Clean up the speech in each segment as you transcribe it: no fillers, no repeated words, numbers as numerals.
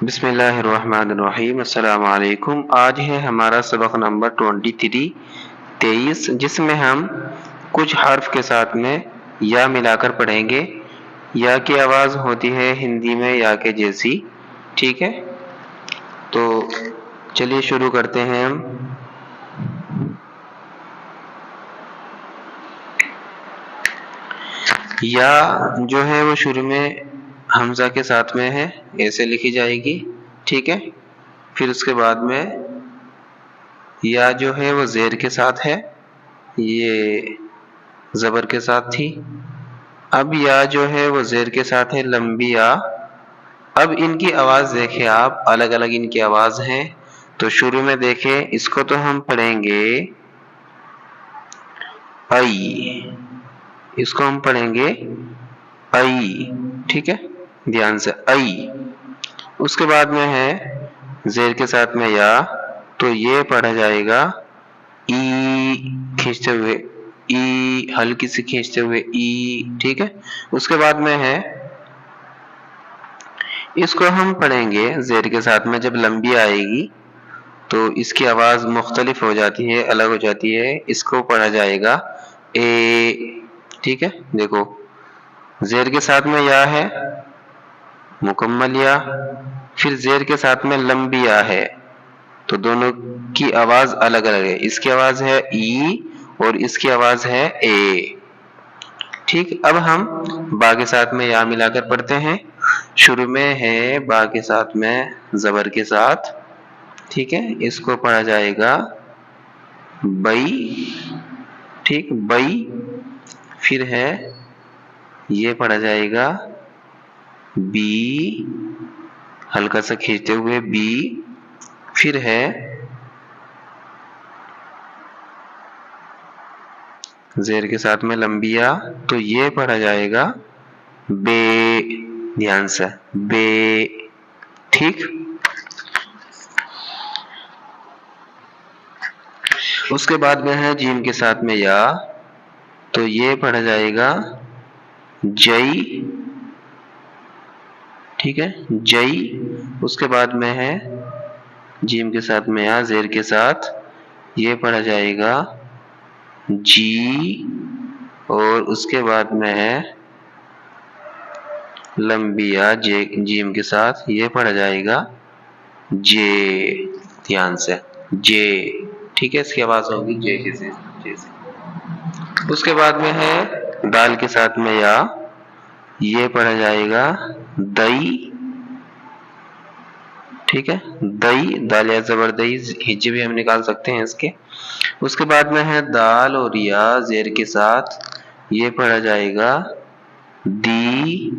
بسم اللہ الرحمن الرحیم۔ السلام علیکم۔ آج ہے ہمارا سبق نمبر 23 جس میں ہم کچھ حرف کے ساتھ میں یا ملا کر پڑھیں گے۔ یا کی آواز ہوتی ہے ہندی میں یا کے جیسی، ٹھیک ہے؟ تو چلیے شروع کرتے ہیں ہم۔ یا جو ہے وہ شروع میں حمزہ کے ساتھ میں ہے، ایسے لکھی جائے گی، ٹھیک ہے؟ پھر اس کے بعد میں یا جو ہے وہ زیر کے ساتھ ہے، یہ زبر کے ساتھ تھی۔ اب یا جو ہے وہ زیر کے ساتھ ہے، لمبی یا۔ اب ان کی آواز دیکھیں آپ، الگ الگ ان کی آواز ہیں۔ تو شروع میں دیکھیں، اس کو تو ہم پڑھیں گے ای، اس کو ہم پڑھیں گے ای، ٹھیک ہے؟ دھیان سے ای۔ اس کے بعد میں ہے زیر کے ساتھ میں یا، تو یہ پڑھا جائے گا ای، کھینچتے ہوئے ای، ہلکی سے کھینچتے ہوئے ای، ٹھیک ہے؟ اس کے بعد میں ہے، اس کو ہم پڑھیں گے زیر کے ساتھ میں، جب لمبی آئے گی تو اس کی آواز مختلف ہو جاتی ہے، الگ ہو جاتی ہے۔ اس کو پڑھا جائے گا اے، ٹھیک ہے؟ دیکھو زیر کے ساتھ میں یا ہے، مکمل یا، پھر زیر کے ساتھ میں لمبی یا ہے، تو دونوں کی آواز الگ الگ ہے۔ اس کی آواز ہے ای اور اس کی آواز ہے اے، ٹھیک؟ اب ہم با کے ساتھ میں یا ملا کر پڑھتے ہیں۔ شروع میں ہے با کے ساتھ میں زبر کے ساتھ، ٹھیک ہے؟ اس کو پڑھا جائے گا بئی، ٹھیک؟ بئی۔ پھر ہے یہ پڑھا جائے گا بی، ہلکا سا کھینچتے ہوئے بی۔ پھر ہے زیر کے ساتھ میں لمبی یا، تو یہ پڑھا جائے گا بے، دھیان سے بے، ٹھیک؟ اس کے بعد میں ہے جیم کے ساتھ میں یا، تو یہ پڑھا جائے گا جئی، ٹھیک ہے؟ جئی۔ اس کے بعد میں ہے جیم کے ساتھ میں یا، زیر کے ساتھ، یہ پڑھا جائے گا جی، اور اس کے بعد میں ہے لمبی یا جیم کے ساتھ، یہ پڑھا جائے گا جے، دھیان سے جے، ٹھیک ہے؟ اس کی آواز ہوگی جے جیسے۔ اس کے بعد میں ہے دال کے ساتھ میں یا، یہ پڑھا جائے گا دئی، ٹھیک ہے؟ دئی، دال یا زبر دئی، ہجے بھی ہم نکال سکتے ہیں اس کے۔ اس کے بعد میں ہے دال اور یا زیر کے ساتھ، یہ پڑھا جائے گا دی،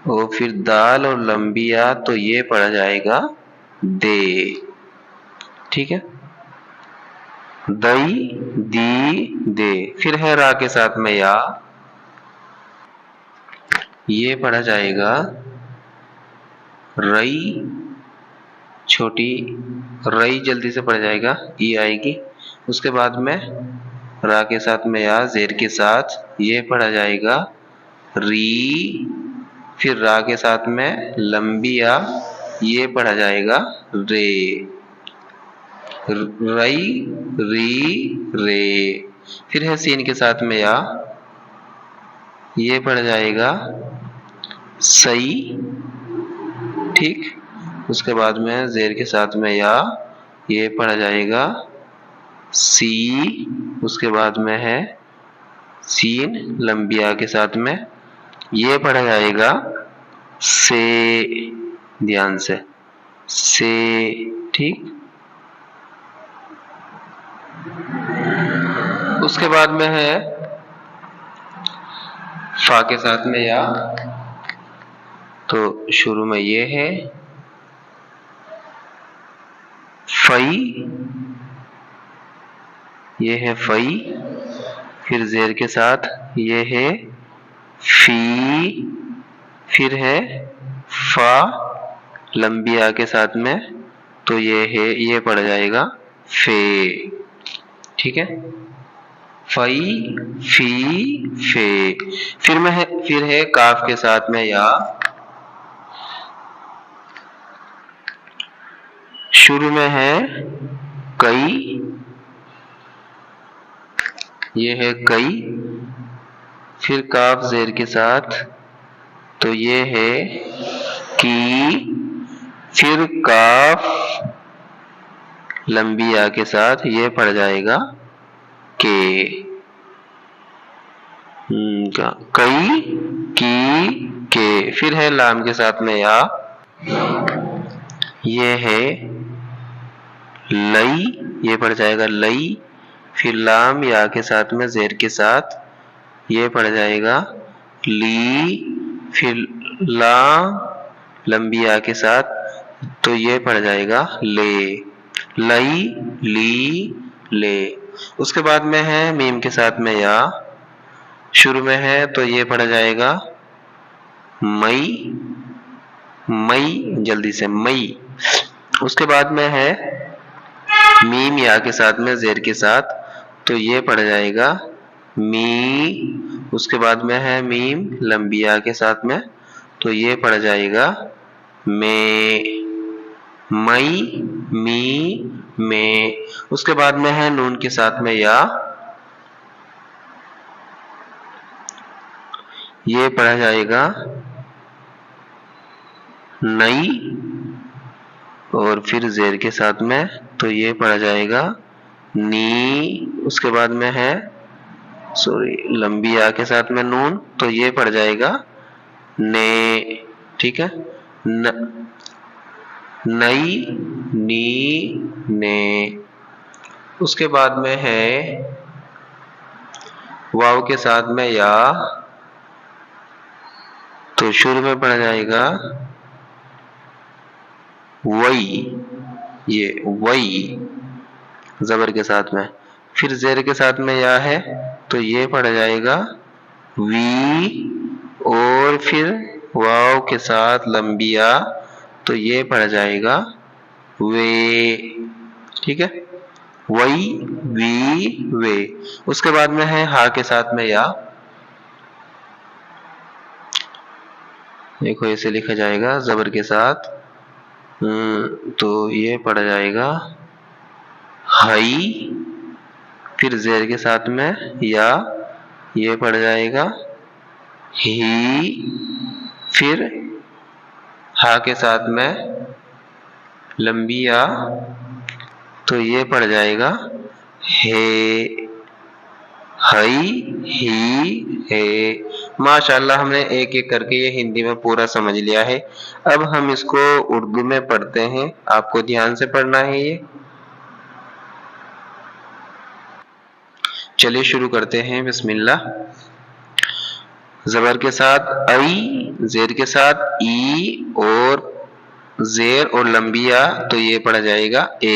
اور پھر دال اور لمبی یا، تو یہ پڑھا جائے گا دے، ٹھیک ہے؟ دئی، دی، دے۔ پھر ہے را کے ساتھ میں یا، یہ پڑھا جائے گا رئی، چھوٹی رئی، جلدی سے پڑھ جائے گا، ای آئے گی۔ اس کے بعد میں را کے ساتھ میں یا زیر کے ساتھ، یہ پڑھا جائے گا ری، پھر را کے ساتھ میں لمبی یا، یہ پڑھا جائے گا رے، رئی، ری، رے۔ پھر ہے سین کے ساتھ میں یا، یہ پڑھا جائے گا سئی، ٹھیک؟ اس کے بعد میں زیر کے ساتھ میں یا، یہ پڑھا جائے گا سی۔ اس کے بعد میں ہے سین، لمبی یا کے ساتھ میں، یہ پڑھا جائے گا سے، دھیان سے سے، ٹھیک؟ اس کے بعد میں ہے فا کے ساتھ میں یا، تو شروع میں یہ ہے فئی، یہ ہے فئی، پھر زیر کے ساتھ یہ ہے فی، پھر ہے فا، لمبی آ کے ساتھ میں، تو یہ ہے، یہ پڑھا جائے گا فے، ٹھیک ہے؟ فئی، فی، فے۔ پھر ہے کاف کے ساتھ میں یا، شروع میں ہے کئی، یہ ہے کئی، پھر کاف زیر کے ساتھ تو یہ ہے کی، پھر کاف لمبی یا کے ساتھ یہ پڑ جائے گا کہ، کئی کی کے، پھر ہے لام کے ساتھ میں یا، یہ ہے لئی، یہ پڑ جائے گا لئی، پھر لام یا کے ساتھ میں زیر کے ساتھ یہ پڑ جائے گا لی، پھر لام لمبی یا کے ساتھ تو یہ پڑ جائے گا لے، لئی لی لے۔ اس کے بعد میں ہے میم کے ساتھ میں یا، شروع میں ہے تو یہ پڑ جائے گا مئی، مئی، جلدی سے مئی۔ اس کے بعد میں ہے میم یا کے ساتھ میں زیر کے ساتھ تو یہ پڑ جائے گا می، اس کے بعد میں ہے میم لمبی یا کے ساتھ میں تو یہ پڑ جائے گا میں، مئی می میں۔ اس کے بعد میں ہے نون کے ساتھ میں یا، یہ پڑھا جائے گا نئی، اور پھر زیر کے ساتھ میں تو یہ پڑھا جائے گا نی۔ اس کے بعد میں ہے لمبی یا کے ساتھ میں نون تو یہ پڑ جائے گا نے، ٹھیک ہے، نئی نی نے۔ اس کے بعد میں ہے واو کے ساتھ میں یا، تو شروع میں پڑ جائے گا وئی، یہ وئی زبر کے ساتھ میں، پھر زیر کے ساتھ میں یا ہے تو یہ پڑ جائے گا وی، اور پھر واو کے ساتھ لمبی یا تو یہ پڑ جائے گا وے، ٹھیک ہے، وئی وی وے۔ اس کے بعد میں ہے ہا کے ساتھ میں یا، دیکھو اسے لکھا جائے گا زبر کے ساتھ، تو یہ پڑ جائے گا ہئی، پھر زیر کے ساتھ میں یا یہ پڑ جائے گا ہی، پھر ہا کے ساتھ میں لمبی یا تو یہ پڑ جائے گا ہے، ہئی ہی ہے۔ ماشاءاللہ ہم نے ایک ایک کر کے یہ ہندی میں پورا سمجھ لیا ہے۔ اب ہم اس کو اردو میں پڑھتے ہیں، آپ کو دھیان سے پڑھنا ہے یہ۔ چلیے شروع کرتے ہیں، بسم اللہ۔ زبر کے ساتھ ای، زیر کے ساتھ ای، اور زیر اور لمبی یا تو یہ پڑھا جائے گا اے۔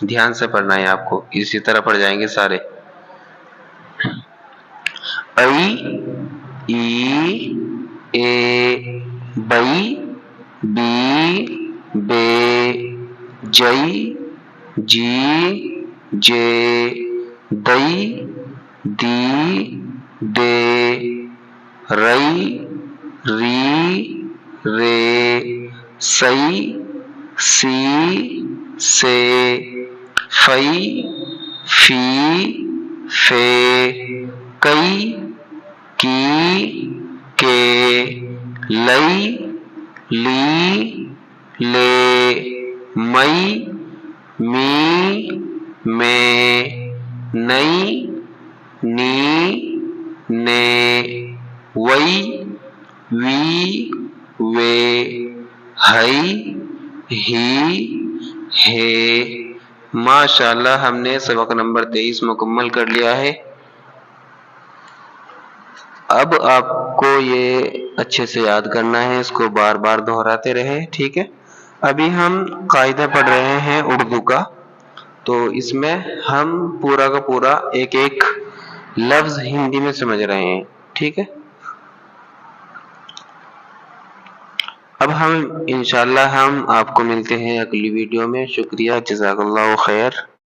دھیان سے پڑھنا ہے آپ کو، اسی طرح پڑھ جائیں گے سارے۔ ای ای اے، بئی بی بے، جئی جی جے، دئی دی دے، رئی ری رے، سئی سی سے، فئی فی فے، کئی کی کے، لئی لی لے، مئی می میں، نئی نی نے، وئی وی وے، ہئی ہی ہے۔ ماشاءاللہ ہم نے سبق نمبر 23 مکمل کر لیا ہے۔ اب آپ کو یہ اچھے سے یاد کرنا ہے، اس کو بار بار دہراتے رہے، ٹھیک ہے۔ ابھی ہم قاعدہ پڑھ رہے ہیں اردو کا، تو اس میں ہم پورا کا پورا ایک ایک لفظ ہندی میں سمجھ رہے ہیں، ٹھیک ہے۔ اب ہم انشاءاللہ ہم آپ کو ملتے ہیں اگلی ویڈیو میں۔ شکریہ، جزاک اللہ خیر۔